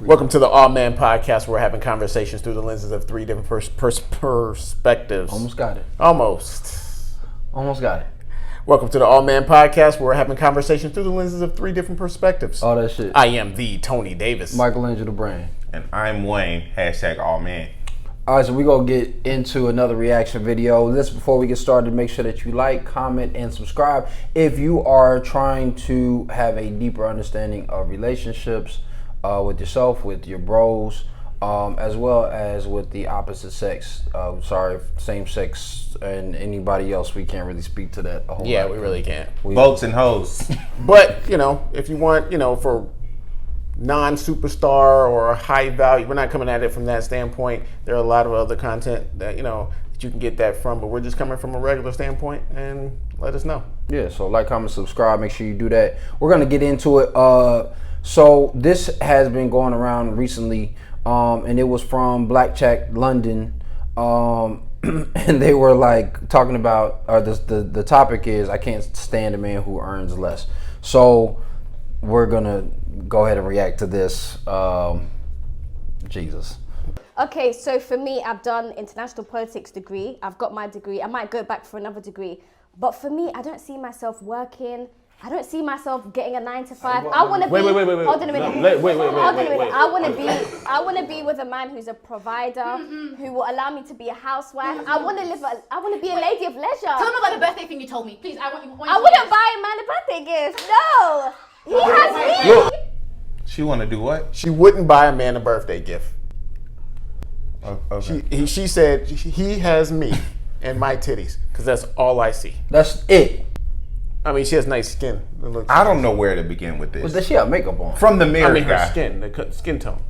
Welcome to the All Man Podcast, where we're having conversations through the lenses of three different perspectives. Almost got it. Almost got it. Welcome to the All Man Podcast, where we're having conversations through the lenses of three different perspectives. All that shit. I am the Tony Davis. Michelangelo Brand. And I'm Wayne, hashtag all man. All right, so we're going to get into another reaction video. Listen, before we get started, make sure that you like, comment, and subscribe. If you are trying to have a deeper understanding of relationships with yourself, with your bros, as well as with the opposite sex. Same sex and anybody else. We can't really speak to that a whole lot. Yeah, we really can't. Boats and hoes. But, if you want, for non-superstar or high value, we're not coming at it from that standpoint. There are a lot of other content that that you can get that from, but we're just coming from a regular standpoint, and let us know. Yeah, so like, comment, subscribe, make sure you do that. We're gonna get into it. So this has been going around recently, and it was from Black Chat London, and they were like talking about, the topic is, I can't stand a man who earns less. So we're gonna go ahead and react to this. Jesus. Okay, so for me, I've done international politics degree. I've got my degree. I might go back for another degree. But for me, I don't see myself working. I don't see myself getting a 9 to 5. I want to be. Wait. Hold on a minute. Wait. I want to be with a man who's a provider, who will allow me to be a housewife. I want to be a lady of leisure. Tell them about the birthday thing you told me, please. I wouldn't buy a man a birthday gift. No, he has me. Look. She want to do what? She wouldn't buy a man a birthday gift. Oh, okay. She said he has me and my titties, because that's all I see. That's it. I mean, she has nice skin. I don't know where to begin with this. But she got makeup on. From the mirror, her guy. skin, the skin tone.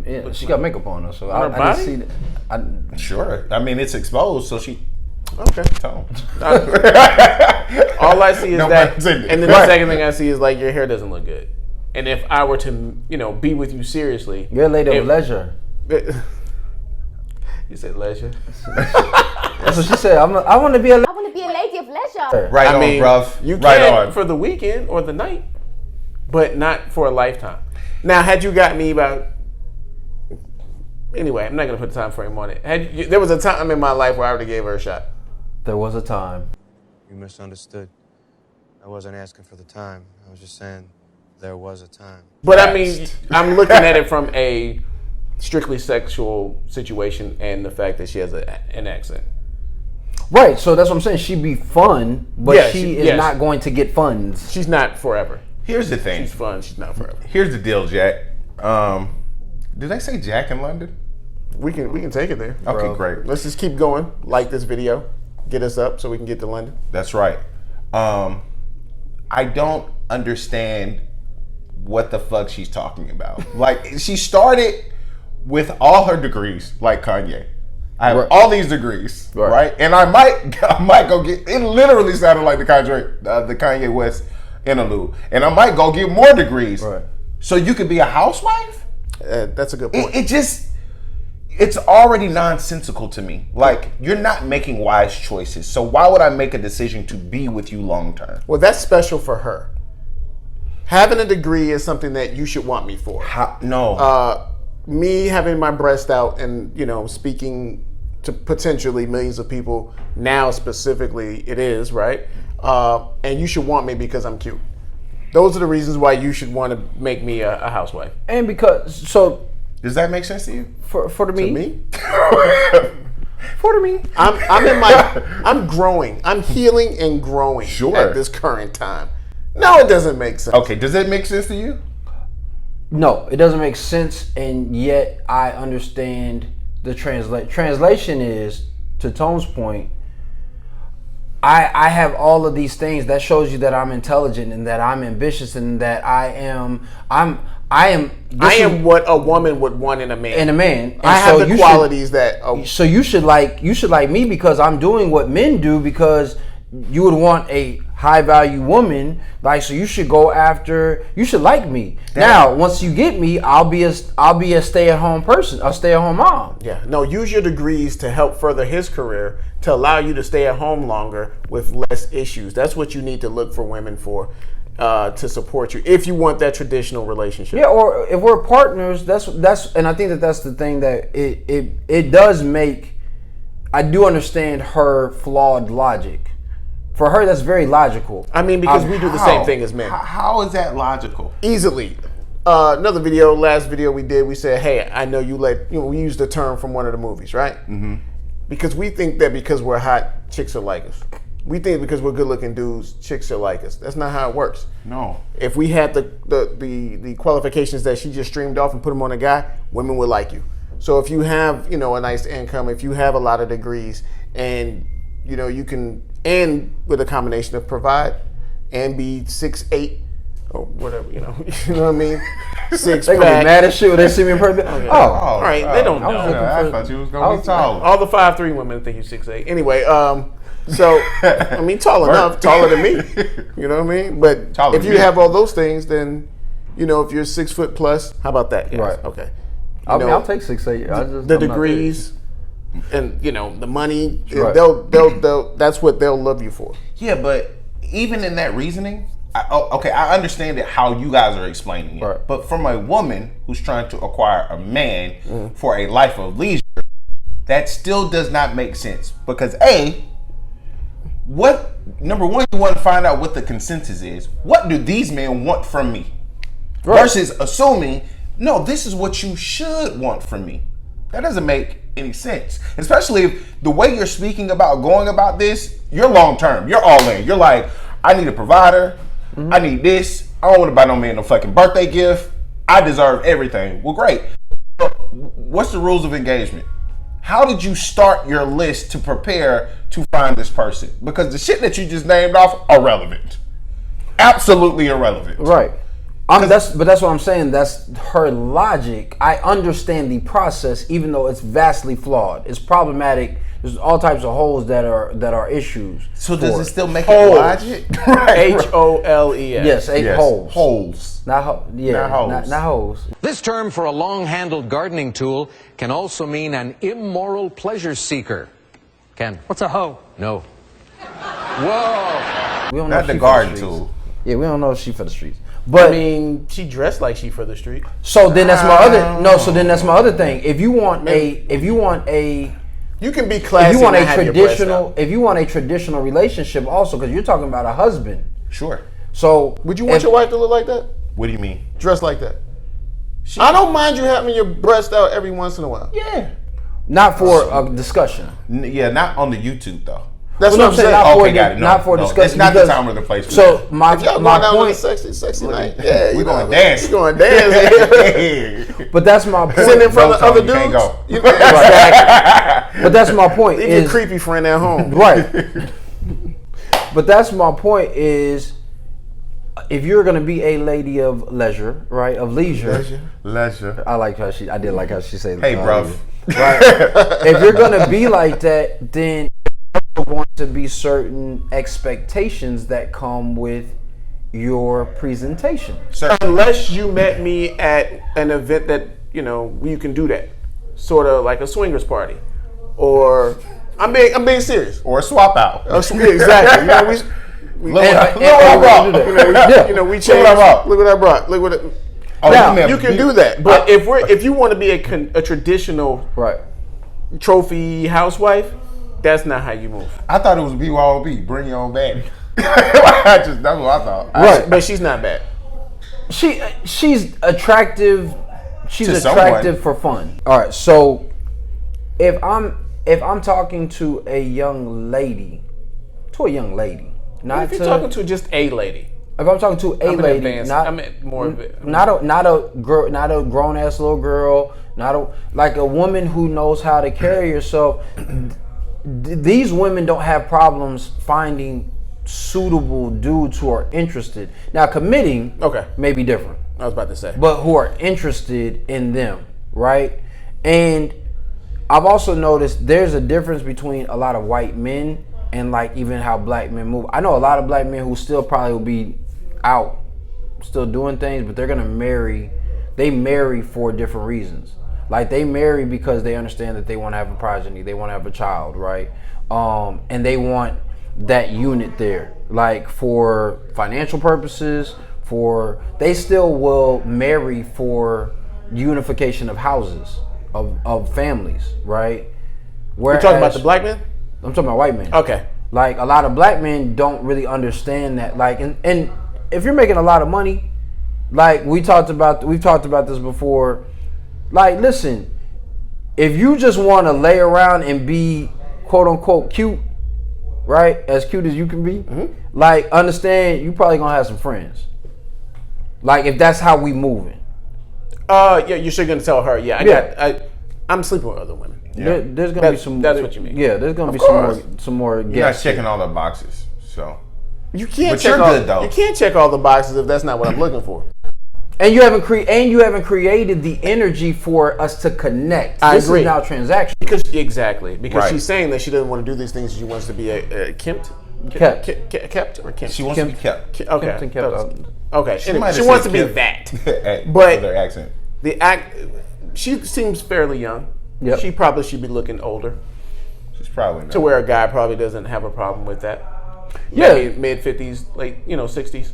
Yeah, she got makeup on her, so On her I body? didn't see that. Sure. I mean, it's exposed, so she Okay. tone. All I see is No that, pun intended. and then Right. the second thing I see is your hair doesn't look good. And if I were to, be with you seriously, You're a lady of leisure. You said leisure. That's what she said. I want to be a I want to be a lady of leisure. Right on, bruv. You right can on. for the weekend or the night, but not for a lifetime. Now, had you got me about... Anyway, I'm not going to put the time frame on it. There was a time in my life where I would have gave her a shot. There was a time. You misunderstood. I wasn't asking for the time. I was just saying there was a time. But I mean, I'm looking at it from a strictly sexual situation and the fact that she has an accent. Right, so that's what I'm saying. She'd be fun, but Yeah, she is yes. not going to get funds. She's not forever. Here's the thing. She's fun. She's not forever. Here's the deal, Jack. Did I say Jack in London? We can take it there. Okay, bro. great. Let's just keep going. Like this video. Get us up so we can get to London. That's right. I don't understand what the fuck she's talking about. She started with all her degrees, like Kanye. I have all these degrees, right? And I might go get. It literally sounded like the Kanye West interlude, and I might go get more degrees. Right. So you could be a housewife. That's a good point. It's already nonsensical to me. You're not making wise choices. So why would I make a decision to be with you long term? Well, that's special for her. Having a degree is something that you should want me for. No. Me having my breast out and, speaking to potentially millions of people now specifically, it is, right? And you should want me because I'm cute. Those are the reasons why you should want to make me a housewife. And because, Does that make sense to you? for To me? For me. I'm growing. I'm healing and growing Sure. at this current time. No, it doesn't make sense. Okay, does that make sense to you? No, it doesn't make sense, and yet I understand the translation is, to Tone's point, I have all of these things that shows you that I'm intelligent and that I'm ambitious and that I am what a woman would want in a man. And I so have the qualities that. So you should like me because I'm doing what men do, because you would want a high value woman, so you should go after. You should like me. Now, once you get me, I'll be a stay at home person, a stay at home mom. Yeah, no. Use your degrees to help further his career, to allow you to stay at home longer with less issues. That's what you need to look for women for. to support you if you want that traditional relationship. Yeah, or if we're partners, that's and I think that's the thing that it does make. I do understand her flawed logic. For her, that's very logical. I mean, because we do the same thing as men. How is that logical? Easily. Another last video we did, we said, hey, I know we used the term from one of the movies, right? Mm-hmm. Because we think that because we're hot, chicks are like us. We think because we're good looking dudes, chicks are like us. That's not how it works. No. If we had the qualifications that she just streamed off and put them on a guy, women would like you. So if you have, a nice income, if you have a lot of degrees, and you can, and with a combination of provide and be 6'8", or whatever, you know what I mean? Six They pack. gonna be mad as shit when they see me in person. Oh, All right, they don't know. I thought you was gonna be taller. All the 5'3" women think you're 6'8". Anyway, so I mean, tall enough, taller than me. You know what I mean? But Taller if than you me. have all those things, then if you're 6 foot plus, how about that? Guys? Right. Okay. I'll take 6'8". The degrees and the money. Right. They'll that's what they'll love you for. Yeah, but even in that reasoning, I understand it how you guys are explaining it. Right. But from a woman who's trying to acquire a man for a life of leisure, that still does not make sense. Because number one, you want to find out what the consensus is. What do these men want from me? Right. Versus assuming, no, this is what you should want from me. That doesn't make any sense. Especially if the way you're speaking about going about this, you're long term. You're all in. You're like, I need a provider. I need this. I don't want to buy no man no fucking birthday gift. I deserve everything. Well, great. So what's the rules of engagement? How did you start your list to prepare to find this person? Because the shit that you just named off, irrelevant. Absolutely irrelevant. Right. That's what I'm saying. That's her logic. I understand the process, even though it's vastly flawed. It's problematic. There's all types of holes that are issues. So does it still make Holes. it logic? Right. HOLES. Yes, Yes. holes. Holes. Not holes. Not holes. This term for a long-handled gardening tool can also mean an immoral pleasure seeker. Ken? What's a hoe? No. Whoa! We don't know Not if the she for garden streets. tool. Yeah, we don't know if she for the streets. But I mean, she dressed like she for the street. so then that's my other So then that's my other thing. If you want a You can be classy. if you want and a have your breasts traditional out. if you want a traditional relationship also, because you're talking about a husband. Sure. So Would you want your wife to look like that? What do you mean? Dressed like that? I don't mind you having your breast out every once in a while. Yeah. not for a discussion. Yeah, not on the YouTube though. That's Well, what I'm saying. not for Okay, got it. No, not for no, discussion. it's not the because- time or the place for So that. my If y'all my going out on a point, sexy night, yeah, we you going know, dancing. You going dancing. but that's my point. Sitting in front No, of other Tony, you can't dudes. go. You know, Exactly. But that's my point. leave your Is creepy friend at home. right. But that's my point. Is if you're gonna be a lady of leisure, right, of leisure. Leisure. I did like how she said. Hey, bruv. Right. If you're gonna be like that, then there's going to be certain expectations that come with your presentation. Unless you met me at an event that you can do that, sort of like a swingers party, or I'm being serious. Or a swap out. Exactly. We Look And- what and- I brought. Yeah. we changed. Look what I brought. Look what I brought. Look what. It, Oh, Now, meant you can beat- do that, but if you want to be a traditional Right. trophy housewife, that's not how you move. I thought it was BYOB. Bring your own baby. That's what I thought. Right. But she's not bad. She's attractive. She's To attractive someone. for fun. All right. So if I'm talking to a young lady, not If you're to, talking to just a lady, if I'm talking to a I'm lady, advanced. not I'm at more of it. not a girl, not a grown ass little girl, like a woman who knows how to carry herself. These women don't have problems finding suitable dudes who are interested. Now, committing may be different, I was about to say. but who are interested in them, right? And I've also noticed there's a difference between a lot of white men and like even how black men move. I know a lot of black men who still probably will be out, still doing things, but they're gonna marry. They marry for different reasons. Like they marry because they understand that they want to have a progeny, they want to have a child, right? And they want that unit there, like for financial purposes. They still will marry for unification of houses, of families, right? You're talking about the black man? I'm talking about white men. Okay. Like a lot of black men don't really understand that. Like, and if you're making a lot of money, like we've talked about this before. Like, listen, if you just want to lay around and be quote unquote cute, right? As cute as you can be, like understand you probably gonna have some friends. Like if that's how we moving. Yeah, you're sure gonna tell her. Yeah, I'm sleeping with other women. Yeah. There's gonna be some. That's what you mean. Yeah, there's gonna be course. some more. You're not checking all the boxes, so You can't But check you're all, good, though. You can't check all the boxes if that's not what I'm looking for. And you haven't created the energy for us to connect. I This agree. is now transactional. Because Right. she's saying that she doesn't want to do these things. She wants to be a kept or kempt. she wants to be kept. Okay. Kept and kept up. Okay. She Anyway, might she have wants said to be kept. that. But But their accent. she seems fairly young. Yep. She probably should be looking older, She's probably not. to where a guy probably doesn't have a problem with that. Yeah. Maybe mid 50s, late 60s.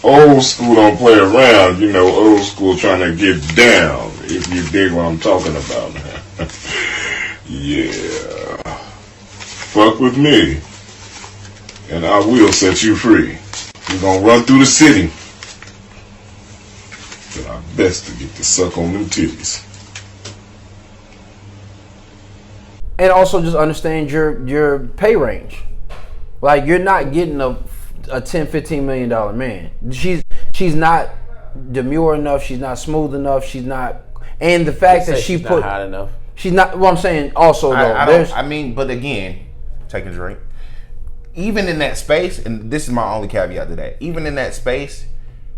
Old school don't play around, old school trying to get down, if you dig what I'm talking about. Yeah. Fuck with me, and I will set you free. You're gonna run through the city. But I best to get to suck on them titties. And also just understand your pay range. Like you're not getting a $10-15 million man. She's not demure enough. She's not smooth enough. She's not. And the fact that she she's put not hot enough. she's not. Well, I'm saying also though. But again, take a drink. Even in that space, and this is my only caveat to that. Even in that space,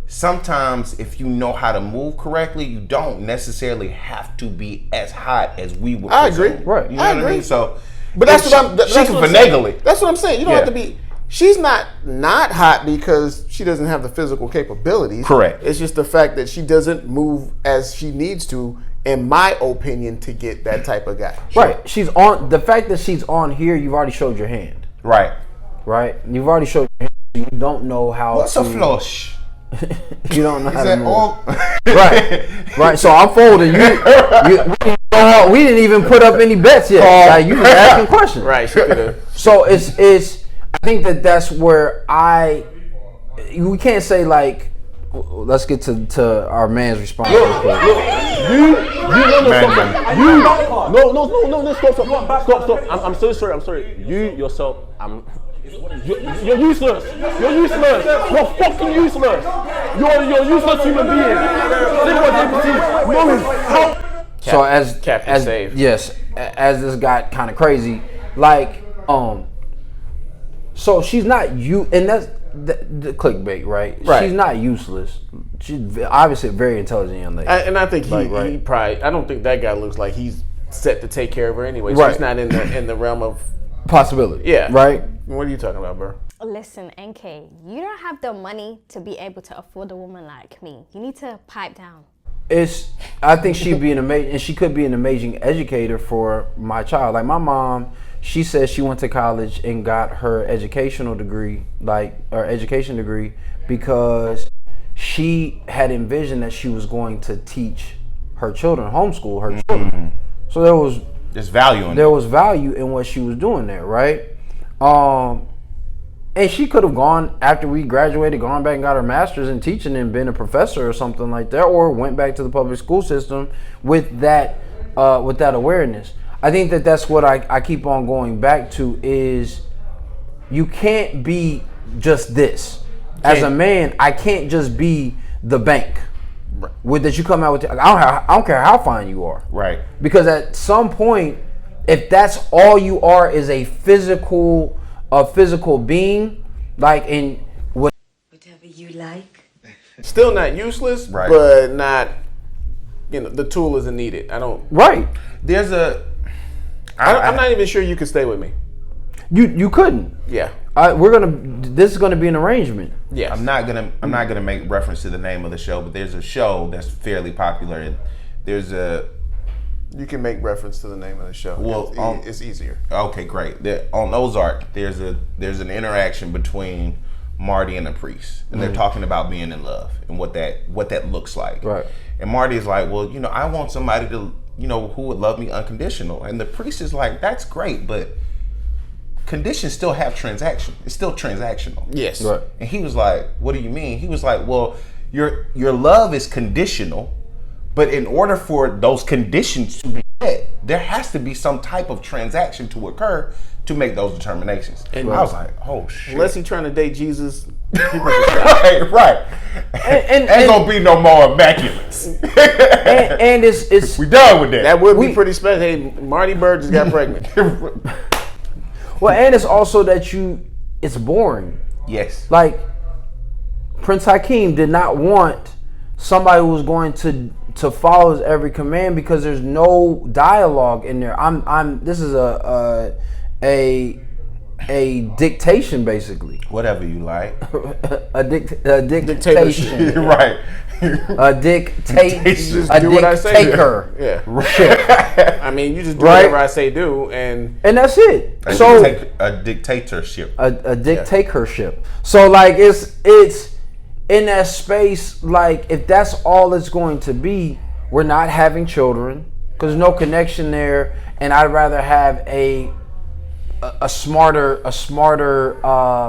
sometimes if you know how to move correctly, you don't necessarily have to be as hot as we would. I agree. presume. Right. You know I what I agree. mean? So, But that's if what I'm. That's she can what I'm saying. finagle it. That's what I'm saying. You don't Yeah. have to be. She's not hot because she doesn't have the physical capabilities. Correct. It's just the fact that she doesn't move as she needs to, in my opinion, to get that type of guy. Right. She's on. The fact that she's on here, you've already showed your hand. Right. Right. You've already showed your hand. You don't know how. What's to, a flush? You don't know how Is to that move. all? Right, right. So I'm folding. We didn't even put up any bets yet. Like, you just asking questions. Right. She could have. So it's. I think that's where we can't say like. Let's get to our man's response. real quick. Stop. I'm so sorry. I'm sorry. You yourself, you're useless. You're useless. You're fucking useless. You're a useless human being. Say what deputy. No, how? So as Captain Save. Yes, as this got kind of crazy, like so she's not and that's the clickbait, right? Right. She's not useless. She's obviously a very intelligent young lady. And I think he Right. probably. I don't think that guy looks like he's set to take care of her anyway. Right. She's not in the realm of. Possibility. Yeah. Right. What are you talking about, bro? Listen, NK, you don't have the money to be able to afford a woman like me. You need to pipe down. I think she'd be she could be an amazing educator for my child. Like my mom, she says she went to college and got her education degree because she had envisioned that she was going to teach her children, homeschool her children. So There's value in it. there was value in what she was doing there, right? And she could have gone after we graduated, gone back and got her master's in teaching and been a professor or something like that, or went back to the public school system with that awareness. I think that's what I keep on going back to is you can't be just this. As a man, I can't just be the bank. With that you come out with, I don't care how fine you are. Right. Because at some point, if that's all you are is a physical being, like in what. Whatever you like. Still not useless, Right. but not. The tool isn't needed. I don't. Right. There's a. I'm not even sure you could stay with me. You couldn't. Yeah. This is gonna be an arrangement. Yeah. I'm not gonna make reference to the name of the show, but there's a show that's fairly popular. And there's a You can make reference to the name of the show. Well, it's easier. Okay, great. On Ozark, there's an interaction between Marty and the priest, and they're talking about being in love and what that looks like. Right. And Marty's like, well, I want somebody to, who would love me unconditional. And the priest is like, that's great, but conditions still have transaction. It's still transactional. Yes. Right. And he was like, what do you mean? He was like, well, your love is conditional, but in order for those conditions to be met, there has to be some type of transaction to occur to make those determinations. And I was like, oh shit. Unless he's trying to date Jesus, right. And ain't gonna be no more immaculates. and it's we done with that. That would be pretty special. Hey, Marty Bird just got pregnant. Well, and it's also that it's boring. Yes. Like Prince Hakeem did not want somebody who was going to follow his every command because there's no dialogue in there. This is a dictation basically. Whatever you like. a dictation. Right. A dictation. Do what I say. Dictator. Yeah. I mean, you just do whatever I say do, and that's it. A dictatorship. A dictatorship. So like it's in that space. Like if that's all it's going to be, we're not having children because there's no connection there, and I'd rather have a smarter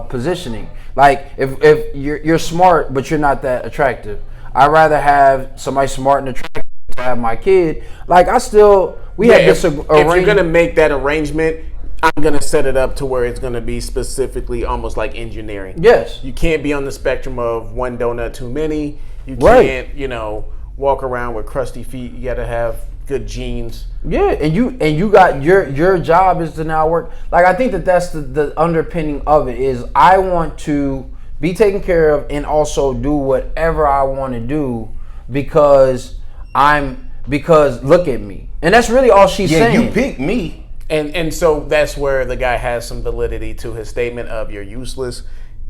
positioning. Like if you're smart but you're not that attractive, I'd rather have somebody smart and attractive to have my kid. Like if you're gonna make that arrangement, I'm gonna set it up to where it's gonna be specifically almost like engineering. Yes. You can't be on the spectrum of one donut too many. You can't, walk around with crusty feet. You gotta have good genes. Yeah, and you got your job is to now work. Like I think that's the underpinning of it is I want to be taken care of and also do whatever I want to do because look at me. And that's really all she's saying. You picked me. And so that's where the guy has some validity to his statement of you're useless.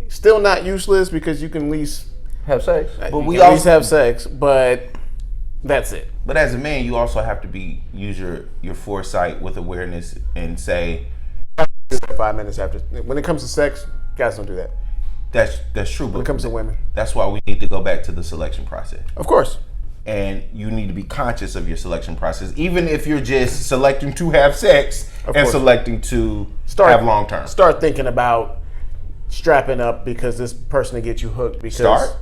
Still not useless because you can at least have sex. But we always have sex, but that's it. But as a man, you also have to use your foresight with awareness and say 5 minutes after. When it comes to sex, guys don't do that. That's true. When it comes to women, that's why we need to go back to the selection process. Of course. And you need to be conscious of your selection process, even if you're just selecting to have sex selecting to have long term. Start thinking about strapping up because this person to get you hooked. Because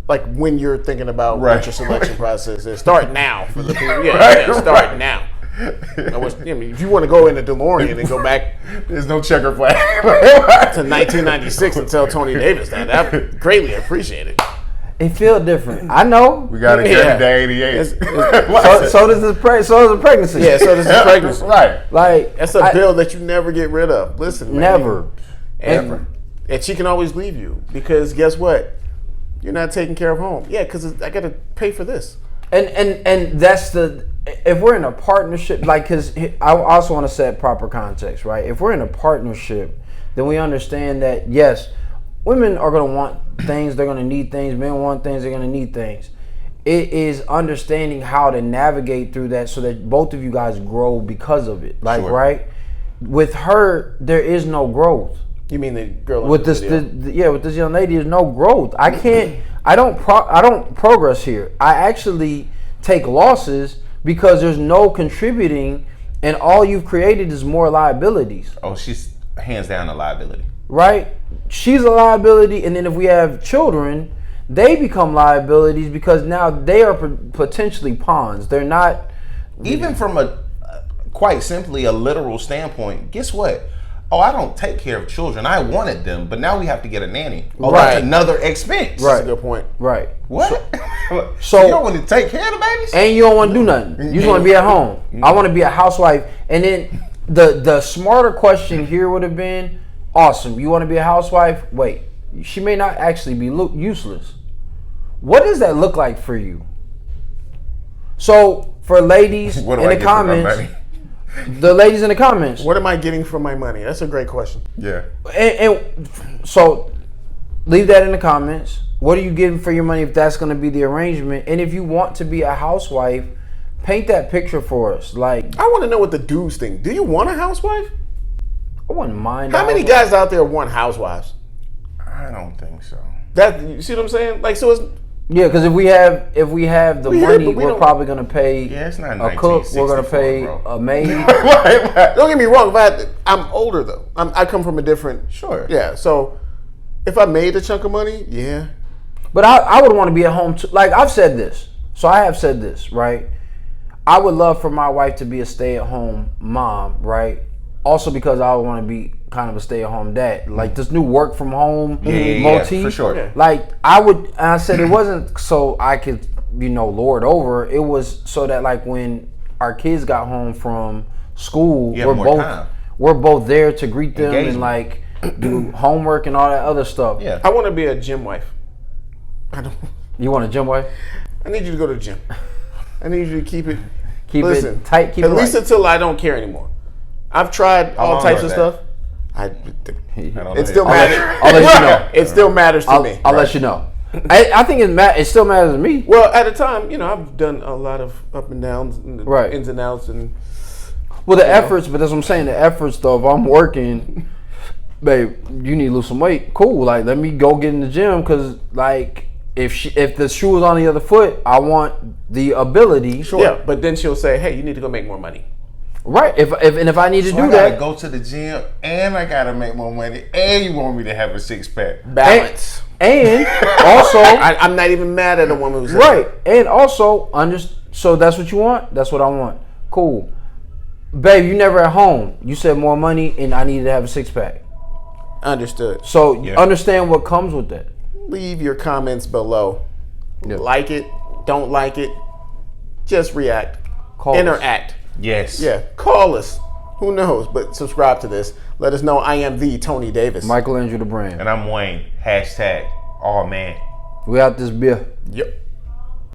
like when you're thinking about what your selection process is, start now for the people. Start now. If you want to go in the DeLorean and go back, there's no checker flag to 1996 and tell Tony Davis that greatly appreciate it. It feel different. I know. We got to get to 88. So does the pregnancy. Yeah, so does the pregnancy. Right. Like that's a bill that you never get rid of. Listen, man, never. And she can always leave you because guess what? You're not taking care of home. Yeah, because I got to pay for this. And that's if we're in a partnership, like, because I also want to set proper context, right? If we're in a partnership, then we understand that, yes, women are going to want things, they're going to need things, men want things, they're going to need things. It is understanding how to navigate through that so that both of you guys grow because of it. Like, right? With her, there is no growth. You mean the girl with this? With this young lady, there's no growth. I don't progress here. I actually take losses because there's no contributing, and all you've created is more liabilities. Oh, she's hands down a liability. Right? She's a liability, and then if we have children, they become liabilities because now they are potentially pawns. They're not. Even from quite simply a literal standpoint, guess what? Oh, I don't take care of children. I wanted them, but now we have to get a nanny. Oh, that's another expense. Right. That's a good point. Right. What? So you don't want to take care of the babies? And you don't want to do nothing. You just want to be at home. I want to be a housewife. And then the smarter question here would have been, awesome, you want to be a housewife? Wait, she may not actually be useless. What does that look like for you? So for ladies in the comments, the ladies in the comments, what am I getting for my money? That's a great question. Yeah. And so leave that in the comments. What are you getting for your money if that's going to be the arrangement? And if you want to be a housewife, Paint that picture for us. Like, I want to know what the dudes think. Do you want a housewife? I wouldn't mind. How many guys out there want housewives? I don't think so. That you see what I'm saying? Like, so it's Yeah, because if we have the We hear it, money, but we we're don't- probably gonna pay Yeah, it's not a cook. We're gonna 1964, pay bro. a maid. don't get me wrong. I'm older though. I come from a different. Sure. Yeah. So if I made a chunk of money, yeah. But I would want to be at home too. Like I've said this, so I have said this, right? I would love for my wife to be a stay-at-home mom, right? Also because I would want to be kind of a stay-at-home dad. Like this new work from home motif. for sure. Yeah. Like I said it wasn't so I could, lord over. It was so that like when our kids got home from school, You have more time. we're both there to greet them Engagement. and like do homework and all that other stuff. Yeah. I want to be a gym wife. I don't. You want a gym wife? I need you to go to the gym. I need you to keep it. Keep Listen, it tight. Keep at it least light. until I don't care anymore. I've tried all long types was of that? stuff. I don't It still know. matters. I'll let you know. It still matters to me. I'll let you know. I think it still matters to me. Well, at the time, I've done a lot of up and downs, and Right. ins and outs, and Well, the efforts, but that's what I'm saying. The efforts, though, if I'm working, babe, you need to lose some weight. Cool. Like, let me go get in the gym because, like, if the shoe was on the other foot, I want the ability. yeah. But then she'll say, "Hey, you need to go make more money." Right. If I need to So do I gotta that, go to the gym and I gotta make more money and you want me to have a 6-pack. Balance. and also, I'm not even mad at a woman who says right, and also so that's what you want. That's what I want. Cool, babe. You never at home. You said more money, and I needed to have a 6-pack. Understood. So Yeah. understand what comes with that. Leave your comments below. Yeah. Like it, don't like it, just react, Call us. interact. Yes. Yeah, call us. Who knows? But subscribe to this. Let us know I am the Tony Davis. Michael Andrew the brand. And I'm Wayne. #. Oh man. We out this beer. Yep.